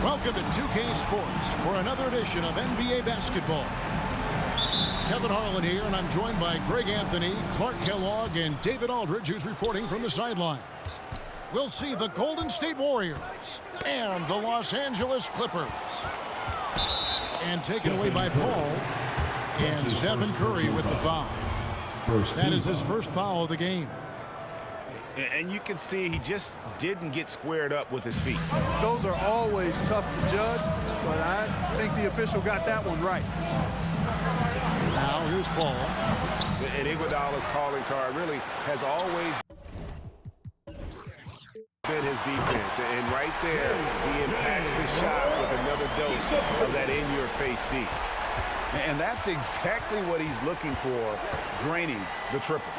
Welcome to 2K Sports for another edition of NBA basketball. Kevin Harlan here, and I'm joined by Greg Anthony, Clark Kellogg, and David Aldridge, who's reporting from the sidelines. We'll see the Golden State Warriors and the Los Angeles Clippers. And taken away by Paul, and Stephen Curry with the foul. That is his first foul of the game. And you can see he just didn't get squared up with his feet. Those are always tough to judge, but I think the official got that one right. Now here's Paul. And Iguodala's calling card really has always been his defense. And right there, he impacts the shot with another dose of that in-your-face D. And that's exactly what he's looking for, draining the triple.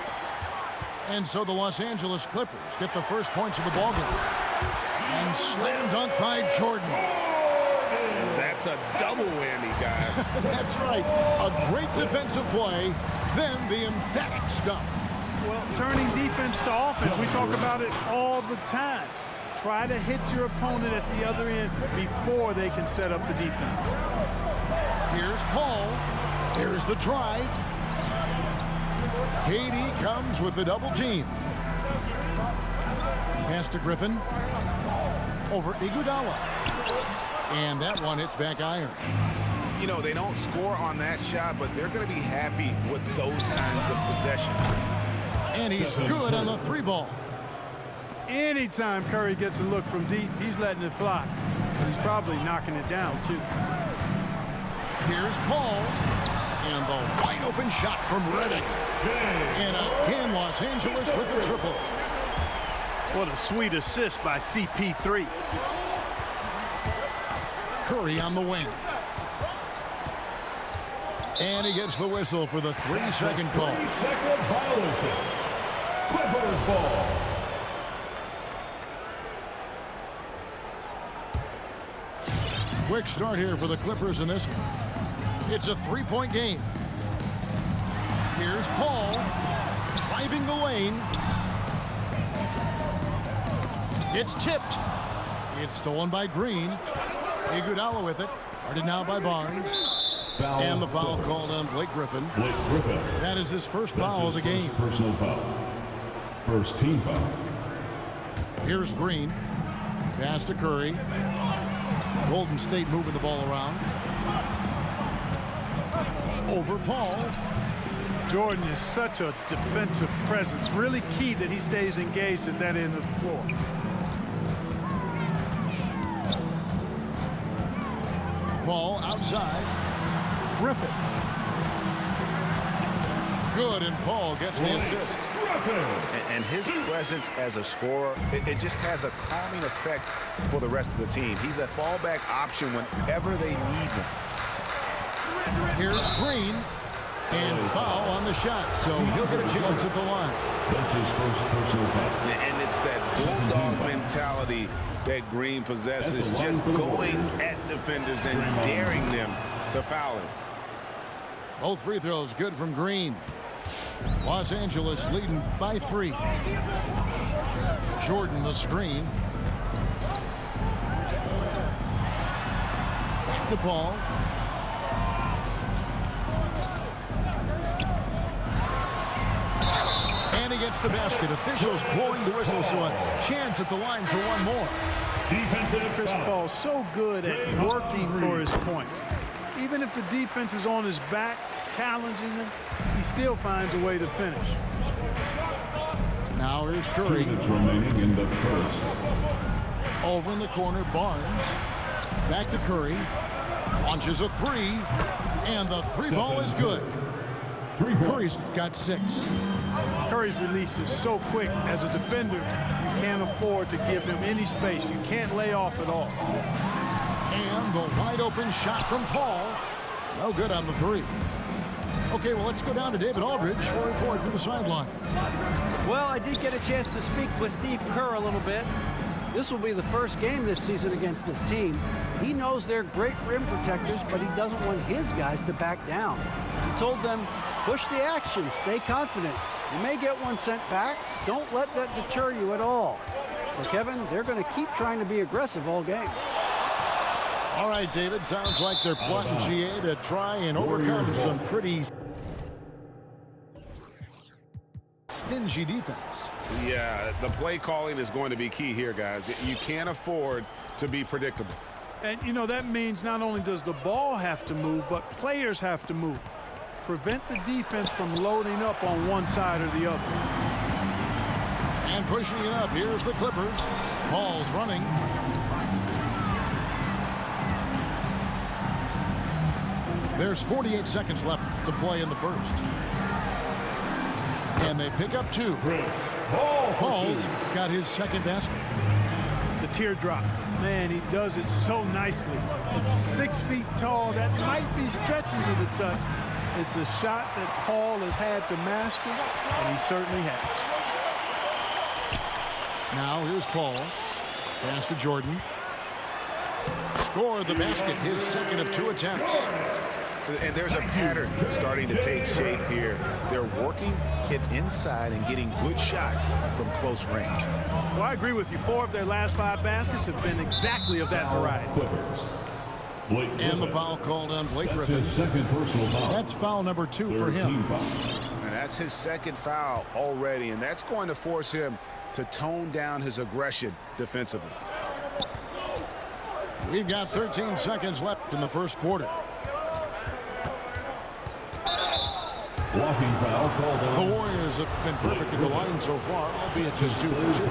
And so the Los Angeles Clippers get the first points of the ballgame. And slam dunk by Jordan. That's a double whammy, guys. That's right. A great defensive play, then the emphatic stuff. Well, turning defense to offense, we talk about it all the time. Try to hit your opponent at the other end before they can set up the defense. Here's Paul. Here's the drive. KD comes with the double team. Pass to Griffin. Over Iguodala. And that one hits back iron. You know, they don't score on that shot, but they're going to be happy with those kinds of possessions. And he's good on the three ball. Anytime Curry gets a look from deep, he's letting it fly. But he's probably knocking it down, too. Here's Paul. And the wide open shot from Redick. And again, Los Angeles with the triple. What a sweet assist by CP3. Curry on the wing. And he gets the whistle for the 3-second call. 3-second violation. Clippers ball. Quick start here for the Clippers in this one. It's a three-point game. Here's Paul, driving the lane. It's tipped. It's stolen by Green. Iguodala with it. Guarded now by Barnes. Foul. And the foul called on Blake Griffin. Blake Griffin. That is his first foul of the game. Personal foul. First team foul. Here's Green. Pass to Curry. Golden State moving the ball around. Over Paul. Jordan is such a defensive presence. Really key that he stays engaged at that end of the floor. Paul outside. Griffin. Good, and Paul gets the assist. And his presence as a scorer, it just has a calming effect for the rest of the team. He's a fallback option whenever they need him. Here's Green. And foul on the shot, so he'll get a chance at the line. That's his first personal foul. And it's that bulldog mentality that Green possesses, just going at defenders and daring them to foul him. Both free throws good from Green. Los Angeles leading by 3. Jordan the screen. Back to Paul. And he gets the basket. Officials blowing the whistle, so a chance at the line for one more. Chris Paul so good at working for his point. Even if the defense is on his back, challenging him, he still finds a way to finish. Now here's Curry. 2 minutes remaining in the first. Over in the corner, Barnes. Back to Curry. Launches a three. And the three ball is good. Curry's got 6. Curry's release is so quick. As a defender, you can't afford to give him any space. You can't lay off at all. And the wide open shot from Paul. No good on the 3. Okay, well, let's go down to David Aldridge for a report from the sideline. Well, I did get a chance to speak with Steve Kerr a little bit. This will be the first game this season against this team. He knows they're great rim protectors, but he doesn't want his guys to back down. He told them, push the action, stay confident. You may get one sent back. Don't let that deter you at all. So, Kevin, they're going to keep trying to be aggressive all game. All right, David, sounds like they're plotting GA to try and overcome some pretty stingy defense. Yeah, the play calling is going to be key here, guys. You can't afford to be predictable. And, you know, that means not only does the ball have to move, but players have to move. Prevent the defense from loading up on one side or the other. And pushing it up, here's the Clippers. Paul's running. There's 48 seconds left to play in the first. And they pick up 2. Paul's got his second basket. The teardrop. Man, he does it so nicely. It's 6 feet tall. That might be stretching it a touch. It's a shot that Paul has had to master, and he certainly has. Now here's Paul. Pass to Jordan. Scored the basket, his second of 2 attempts. And there's a pattern starting to take shape here. They're working it inside and getting good shots from close range. Well, I agree with you. 4 of their last 5 baskets have been exactly of that variety. And the foul called on Blake Griffin. Second personal foul. That's foul number 2 for him. And that's his second foul already, and that's going to force him to tone down his aggression defensively. We've got 13 seconds left in the first quarter. Blocking foul called The on. Warriors have been perfect at the line so far, albeit just 2 for 2.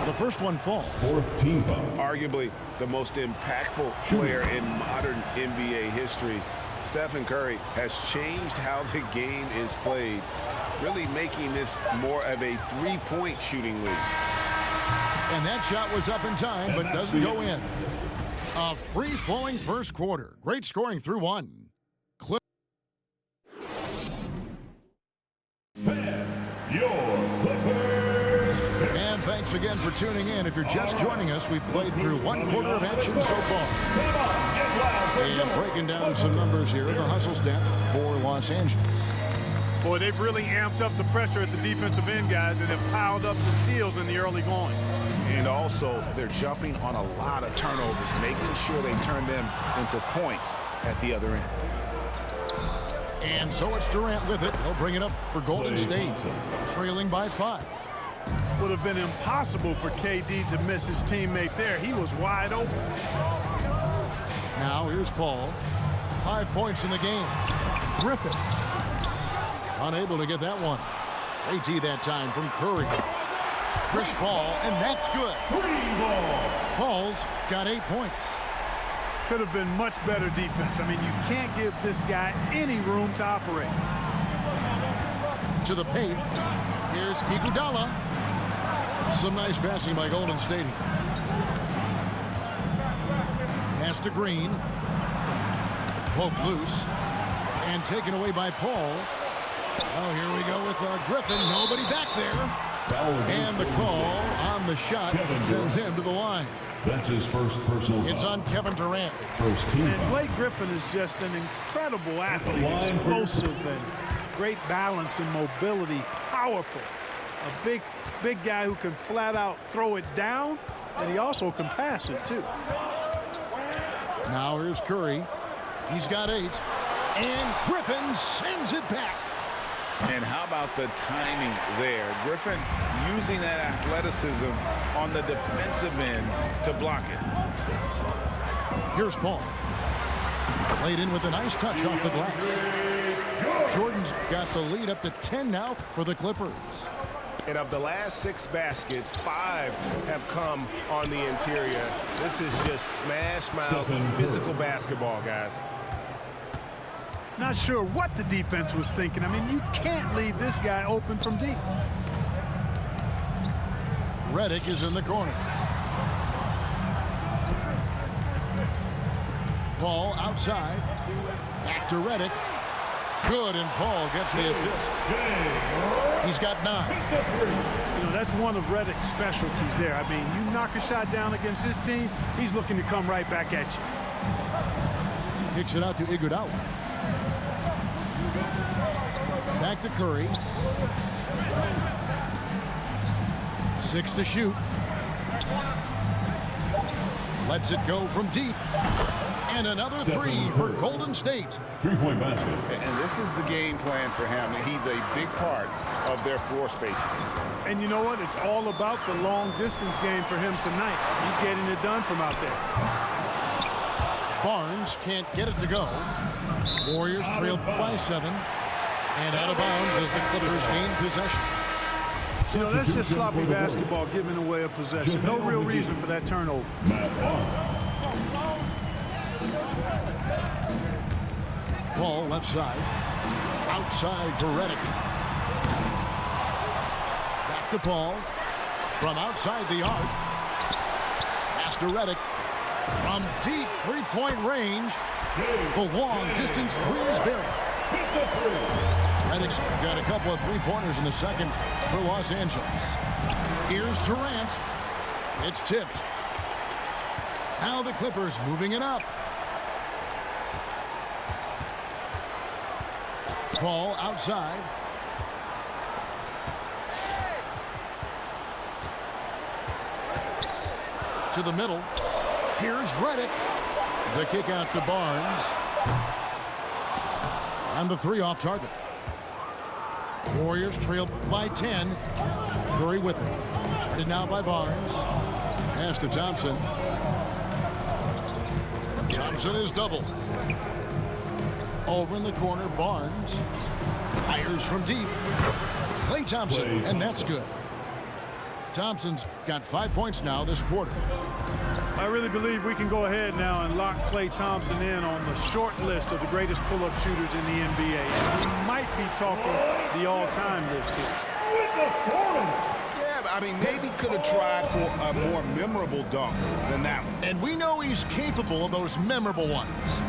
The first one falls. Fourth team foul. Arguably the most impactful player in modern NBA history, Stephen Curry, has changed how the game is played, really making this more of a 3-point shooting league. And that shot was up in time, but doesn't go in. A free-flowing first quarter. Great scoring through 1. And thanks again for tuning in. If you're just joining us, we've played through 1 quarter of action so far. And breaking down some numbers here, the hustle stats for Los Angeles. Boy, they've really amped up the pressure at the defensive end, guys, and have piled up the steals in the early going. And also, they're jumping on a lot of turnovers, making sure they turn them into points at the other end. And so it's Durant with it. He'll bring it up for Golden State, trailing by 5. Would have been impossible for KD to miss his teammate there. He was wide open. Now here's Paul. 5 points in the game. Griffin unable to get that one. AT that time from Curry. Chris Paul, and that's good. Paul's got 8 points. Could have been much better defense. I mean, you can't give this guy any room to operate. To the paint. Here's Iguodala. Some nice passing by Golden State. Pass to Green. Poked loose. And taken away by Paul. Oh, here we go with Griffin. Nobody back there. And the call on the shot sends him to the line. That's his first personal foul. It's on Kevin Durant. First team And foul. Blake Griffin is just an incredible athlete. Explosive and great balance and mobility. Powerful. A big guy who can flat out throw it down, and he also can pass it too. Now here's Curry. He's got 8. And Griffin sends it back. And how about the timing there? Griffin using that athleticism on the defensive end to block it. Here's Paul. Played in with a nice touch off the glass. Jordan's got the lead up to 10 now for the Clippers. And of the last 6 baskets, 5 have come on the interior. This is just smash mouth physical basketball, guys. Not sure what the defense was thinking. I mean, you can't leave this guy open from deep. Redick is in the corner. Paul outside. Back to Redick. Good, and Paul gets the assist. He's got 9. You know, that's one of Redick's specialties there. I mean, you knock a shot down against his team, he's looking to come right back at you. Kicks it out to Iguodala. Back to Curry. 6 to shoot. Lets it go from deep. And another three for Golden State. Three-point basket. And this is the game plan for him. He's a big part of their floor spacing. And you know what? It's all about the long-distance game for him tonight. He's getting it done from out there. Barnes can't get it to go. Warriors trail by 7. And out of bounds as the Clippers gain possession. You know, that's just sloppy basketball, giving away a possession. No real reason for that turnover. Matt Barnes. Ball left side. Outside for Redick. Back to Paul. From outside the arc. Pass to Redick. From deep three-point range. The long distance three is buried. Redick's got a couple of three-pointers in the second for Los Angeles. Here's Durant. It's tipped. Now the Clippers moving it up. Paul outside. To the middle. Here's Redick. The kick out to Barnes. And the three off target. Warriors trail by 10. Curry with it. Guarded now by Barnes. Pass to Thompson. Thompson is doubled. Over in the corner, Barnes. Fires from deep. Klay Thompson, and that's good. Thompson's got 5 points now this quarter. I really believe we can go ahead now and lock Klay Thompson in on the short list of the greatest pull-up shooters in the NBA. And we might be talking the all-time list here. Yeah, I mean, maybe could have tried for a more memorable dunk than that one. And we know he's capable of those memorable ones.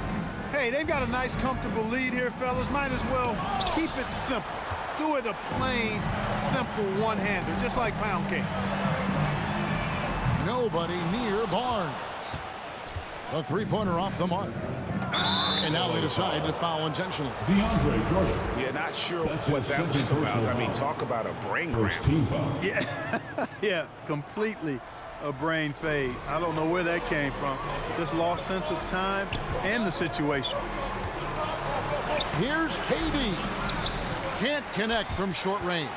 Hey, they've got a nice, comfortable lead here, fellas. Might as well keep it simple. Do it a plain, simple one-hander, just like pound cake. Nobody near Barnes. A three-pointer off the mark. And now they decide to foul intentionally. DeAndre Jordan. Yeah, not sure That's what his that was second about. personal I mean, foul. talk about a brain First cramp. team foul. Yeah, yeah, completely a brain fade. I don't know where that came from. Just lost sense of time and the situation. Here's KD. Can't connect from short range.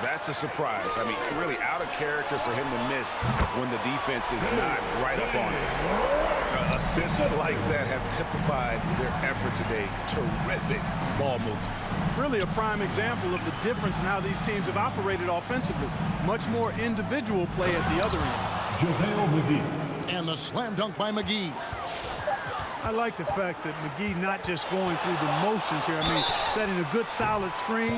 That's a surprise. I mean, really out of character for him to miss when the defense is not right up on it. Assists like that have typified their effort today. Terrific ball movement. Really a prime example of the difference in how these teams have operated offensively. Much more individual play at the other end. JaVale McGee. And the slam dunk by McGee. I like the fact that McGee not just going through the motions here. I mean, setting a good solid screen,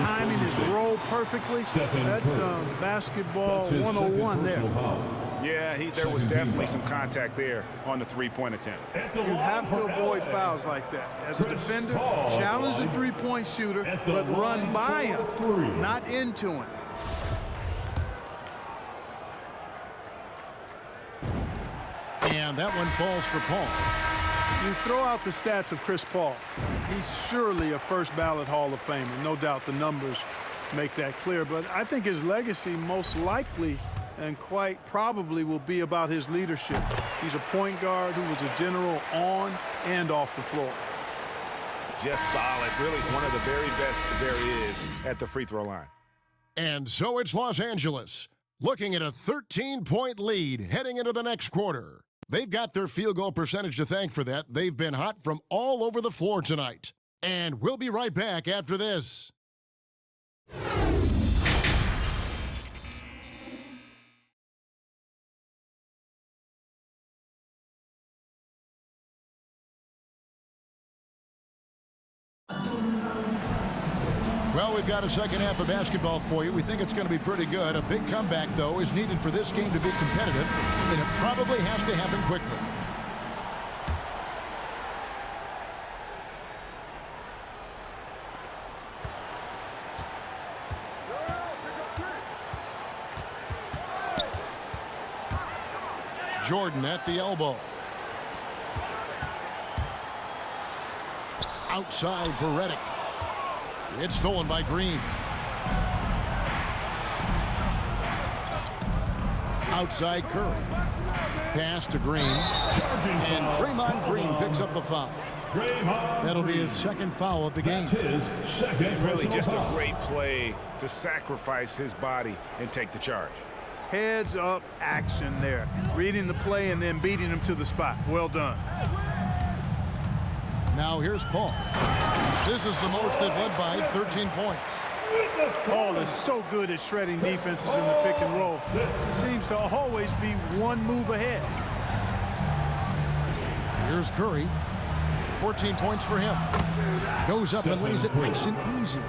timing his roll perfectly. That's basketball 101 there. Yeah, there was definitely some contact there on the three-point attempt. You have to avoid fouls like that. As a defender, challenge the three-point shooter, but run by him, not into him. And that one falls for Paul. You throw out the stats of Chris Paul. He's surely a first ballot Hall of Famer. No doubt the numbers make that clear. But I think his legacy most likely and quite probably will be about his leadership. He's a point guard who was a general on and off the floor. Just solid. Really one of the very best there is at the free throw line. And so it's Los Angeles looking at a 13-point lead heading into the next quarter. They've got their field goal percentage to thank for that. They've been hot from all over the floor tonight. And we'll be right back after this. Well, we've got a second half of basketball for you. We think it's going to be pretty good. A big comeback, though, is needed for this game to be competitive, and it probably has to happen quickly. Jordan at the elbow. Outside for Redick. It's stolen by Green. Outside Curry. pass to Green. And Draymond Green picks up the foul. That'll be his second foul of the game. Really just a great play to sacrifice his body and take the charge. Heads up action there. Reading the play and then beating him to the spot. Well done. Now here's Paul. This is the most they've led by, 13 points. Paul is so good at shredding defenses in the pick and roll. He seems to always be one move ahead. Here's Curry. 14 points for him. Goes up and lays it nice and easy.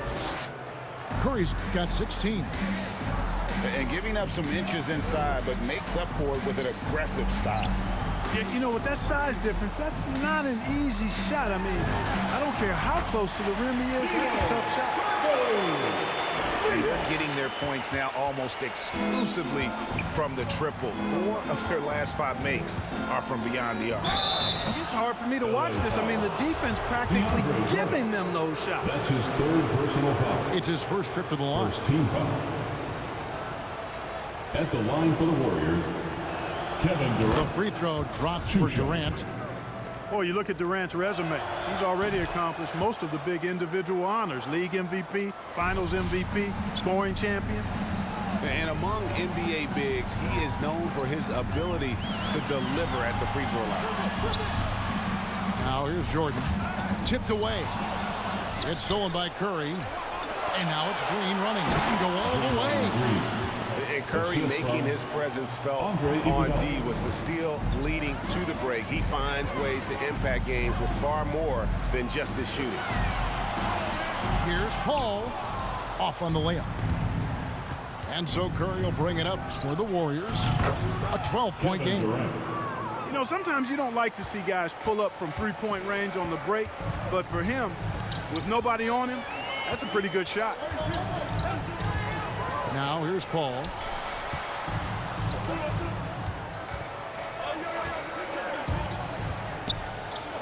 Curry's got 16. And giving up some inches inside, but makes up for it with an aggressive style. You know, with that size difference, that's not an easy shot. I mean, I don't care how close to the rim he is. That's a tough shot. And they're getting their points now almost exclusively from the triple. 4 of their last 5 makes are from beyond the arc. It's hard for me to watch this. I mean, the defense practically giving them those shots. That's his third personal foul. It's his first trip to the line. First team foul. At the line for the Warriors, Kevin Durant. The free throw drops for Durant. Boy, you look at Durant's resume. He's already accomplished most of the big individual honors. League MVP, Finals MVP, scoring champion. And among NBA bigs, he is known for his ability to deliver at the free throw line. Now here's Jordan. Tipped away. It's stolen by Curry. And now it's Green running. He can go all the way. And Curry making his presence felt on D with the steal leading to the break. He finds ways to impact games with far more than just his shooting. Here's Paul. Off on the layup. And so Curry will bring it up for the Warriors. A 12-point game. You know, sometimes you don't like to see guys pull up from three-point range on the break, but for him, with nobody on him, that's a pretty good shot. Now here's Paul.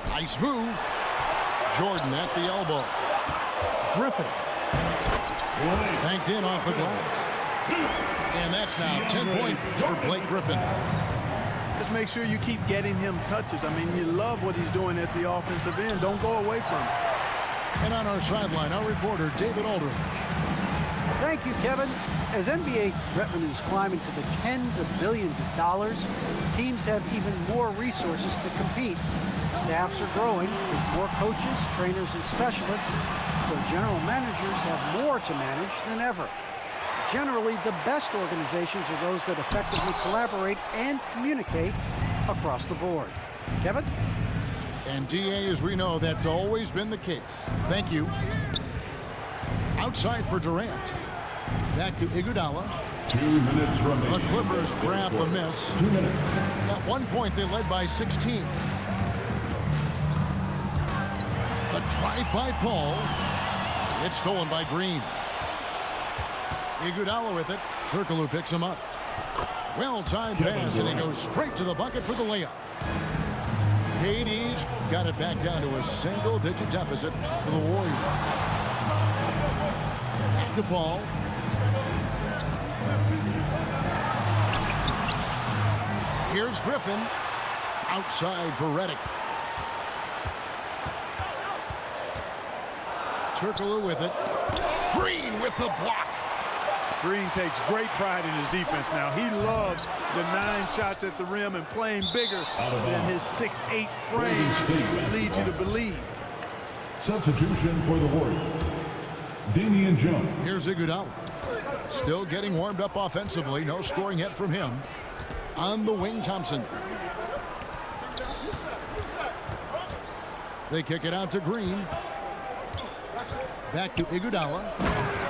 Nice move. Jordan at the elbow. Griffin. Banked in off the glass. And that's now 10 points for Blake Griffin. Just make sure you keep getting him touches. I mean, you love what he's doing at the offensive end. Don't go away from it. And on our sideline, our reporter, David Aldridge. Thank you, Kevin. As NBA revenues climb into the tens of billions of dollars, teams have even more resources to compete. Staffs are growing with more coaches, trainers, and specialists, so general managers have more to manage than ever. Generally, the best organizations are those that effectively collaborate and communicate across the board. Kevin? And DA, as we know, that's always been the case. Thank you. Outside for Durant. Back to Iguodala. 2 minutes remaining. The Clippers grab the miss. 2 minutes. At one point, they led by 16. The drive by Paul. It's stolen by Green. Iguodala with it. Turkoglu picks him up. Well-timed pass, and he goes straight to the bucket for the layup. KD's got it back down to a single-digit deficit for the Warriors. Back to Paul. Here's Griffin. Outside for Redick. Turkoglu with it. Green with the block. Green takes great pride in his defense now. He loves denying shots at the rim and playing bigger than his 6'8" frame would lead you to believe. Substitution for the Warriors. Damian Jones. Here's Iguodala. Still getting warmed up offensively. No scoring yet from him. On the wing, Thompson. They kick it out to Green. Back to Iguodala.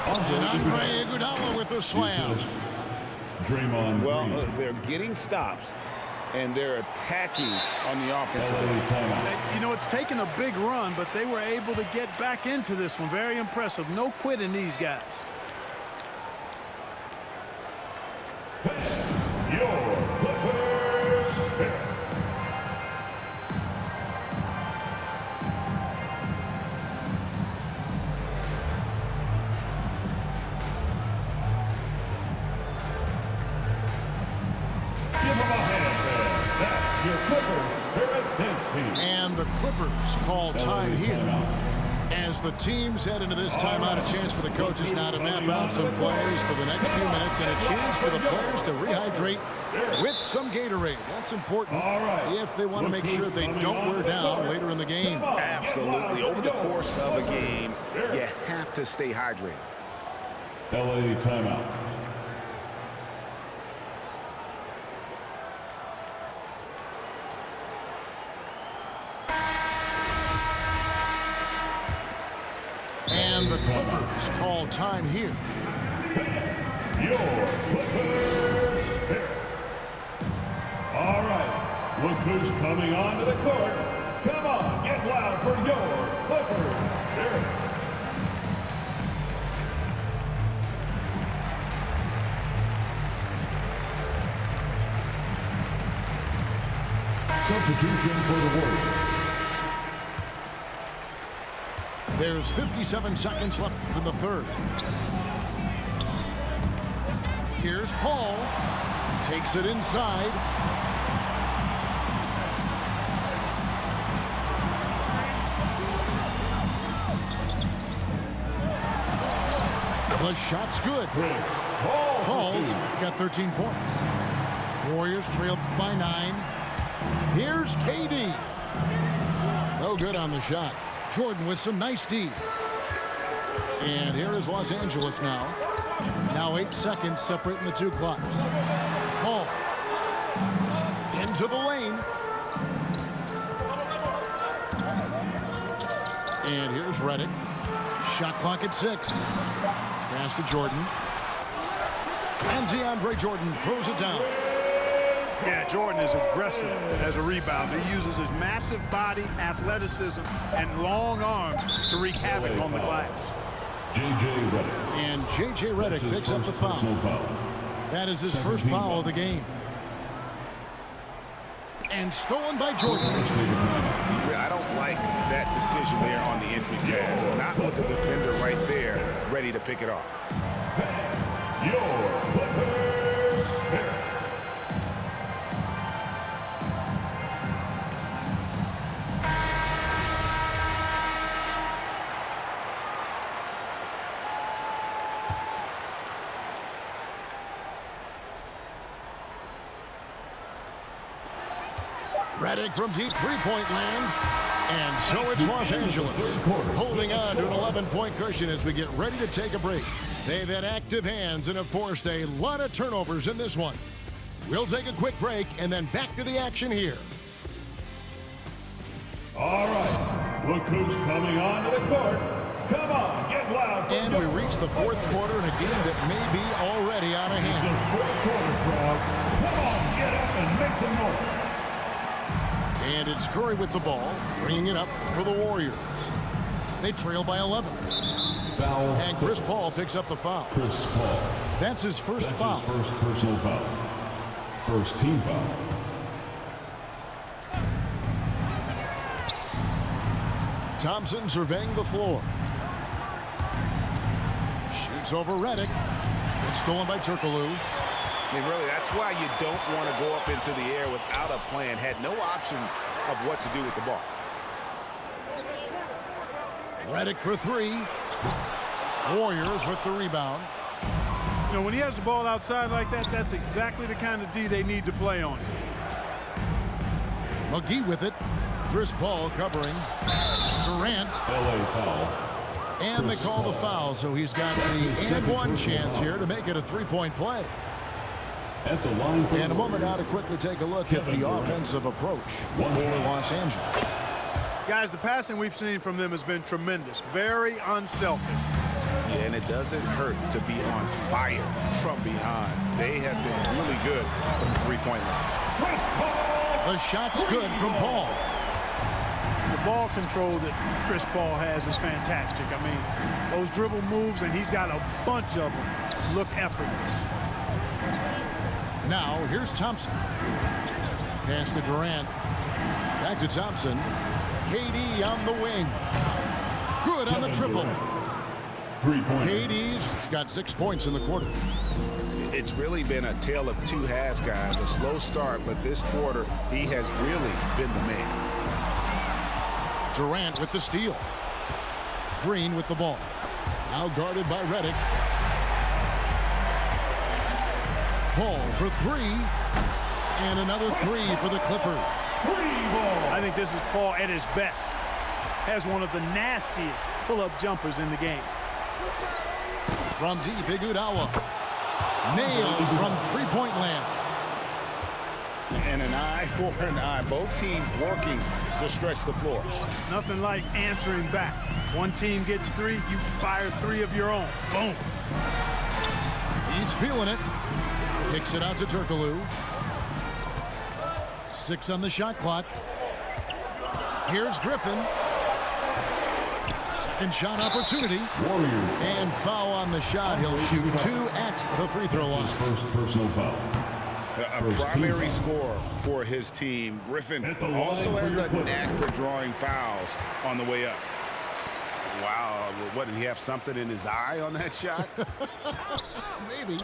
And Andre Iguodala with the slam. Draymond Well, Green. they're getting stops, and they're attacking on the offensive LA end. timeout. You know, it's taken a big run, but they were able to get back into this one. Very impressive. No quitting these guys. Your Clippers pick. Give him a hand. Clippers Spirit Dance Team. And the Clippers call time here. As the teams head into this timeout, a chance for the coaches now to map out some plays for the next few minutes and a chance for the players to rehydrate with some Gatorade. That's important if they want to make sure they don't wear down later in the game. Absolutely. Over the course of a game, you have to stay hydrated. LA timeout. And the Clippers call time here. Your Clippers Spirit. All right. Look who's coming onto the court. Come on, get loud for your Clippers Spirit. Substitution for the Warriors. There's 57 seconds left for the third. Here's Paul. Takes it inside. The shot's good. Paul's got 13 points. Warriors trail by 9. Here's KD. No good on the shot. Jordan with some nice D. And here is Los Angeles now. Now 8 seconds separating the two clocks. Paul. Into the lane. And here's Redick. Shot clock at 6. Pass to Jordan. And DeAndre Jordan throws it down. Yeah, Jordan is aggressive as a rebounder. He uses his massive body, athleticism, and long arms to wreak havoc on the glass. J.J. Redick. And J.J. Redick picks up the foul. That is his first foul of the game. And stolen by Jordan. I don't like that decision there on the entry pass. Not with the defender right there, ready to pick it off. Your Clippers Spirit. Redick from deep three-point land. And so it's Los Angeles holding on to an 11-point cushion as we get ready to take a break. They've had active hands and have forced a lot of turnovers in this one. We'll take a quick break and then back to the action here. All right. Look who's coming onto the court. Come on, get loud. And we reach the fourth quarter in a game that may be already out of hand. The fourth quarter crowd. Come on, get up and make some noise. And it's Curry with the ball, bringing it up for the Warriors. They trail by 11. Foul. And Chris Paul picks up the foul. Chris Paul. That's his first foul. His first personal foul. First team foul. Thompson surveying the floor. Shoots over Redick. It's stolen by Turkoglu. And really, that's why you don't want to go up into the air without a plan. Had no option of what to do with the ball. Redick for 3. Warriors with the rebound. You know, when he has the ball outside like that, that's exactly the kind of D they need to play on. McGee with it. Chris Paul covering. Durant. LA foul. And they call the foul, so he's got the and one chance here to make it a three-point play. At the line for And a moment now to quickly take a look at the offensive approach for Los Angeles. Guys, the passing we've seen from them has been tremendous. Very unselfish. Yeah, and it doesn't hurt to be on fire from behind. They have been really good from the three-point line. The shot's good from Paul. The ball control that Chris Paul has is fantastic. I mean, those dribble moves, and he's got a bunch of them, look effortless. Now, here's Thompson. Pass to Durant. Back to Thompson. KD on the wing. Good on the triple. 3-pointer. KD's got 6 points in the quarter. It's really been a tale of two halves, guys. A slow start, but this quarter, he has really been the man. Durant with the steal. Green with the ball. Now guarded by Redick. Paul for three. And another three for the Clippers. I think this is Paul at his best. Has one of the nastiest pull-up jumpers in the game. From deep, Iguodala. Nailed from three-point land. And an eye for an eye. Both teams working to stretch the floor. Nothing like answering back. One team gets three, you fire three of your own. Boom. He's feeling it. Kicks it out to Turkoglu. 6 on the shot clock. Here's Griffin. Second shot opportunity. And foul on the shot. He'll shoot 2 at the free throw line. First personal foul. A primary scorer for his team. Griffin also has a knack for drawing fouls on the way up. Wow, what, did he have something in his eye on that shot? Maybe.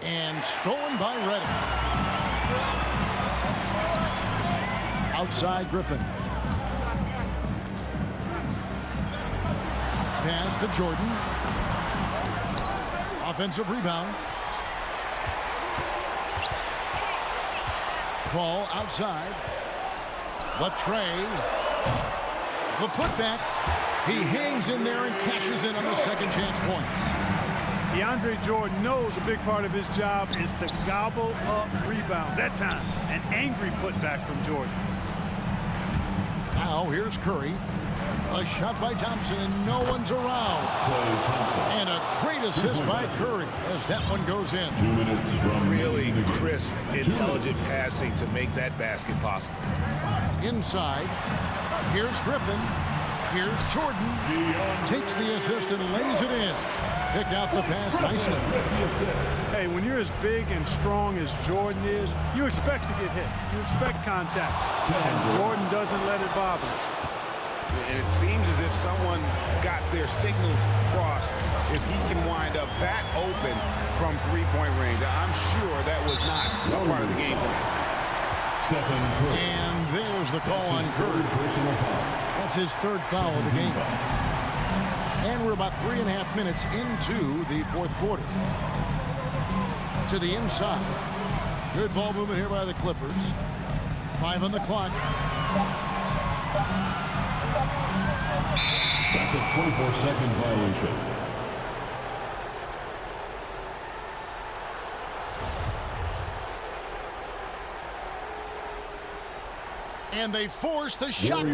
And stolen by Redick. Outside Griffin. Pass to Jordan. Offensive rebound. Paul outside. Latrey. The putback. He hangs in there and cashes in on the second chance points. DeAndre Jordan knows a big part of his job is to gobble up rebounds. That time, an angry putback from Jordan. Now here's Curry. A shot by Thompson and no one's around. And a great assist by Curry as that one goes in. 2 minutes from Really crisp, intelligent passing to make that basket possible. Inside. Here's Griffin. Here's Jordan. Takes the assist and lays it in. Pick out the pass nicely. Hey, when you're as big and strong as Jordan is, you expect to get hit. You expect contact. And Jordan doesn't let it bother him. And it seems as if someone got their signals crossed if he can wind up that open from three-point range. I'm sure that was not a part of the game plan. And there's the call on Curry. That's his third foul of the game. And we're about 3.5 minutes into the fourth quarter. To the inside. Good ball movement here by the Clippers. 5 on the clock. That's a 24-second violation. And they force the shot.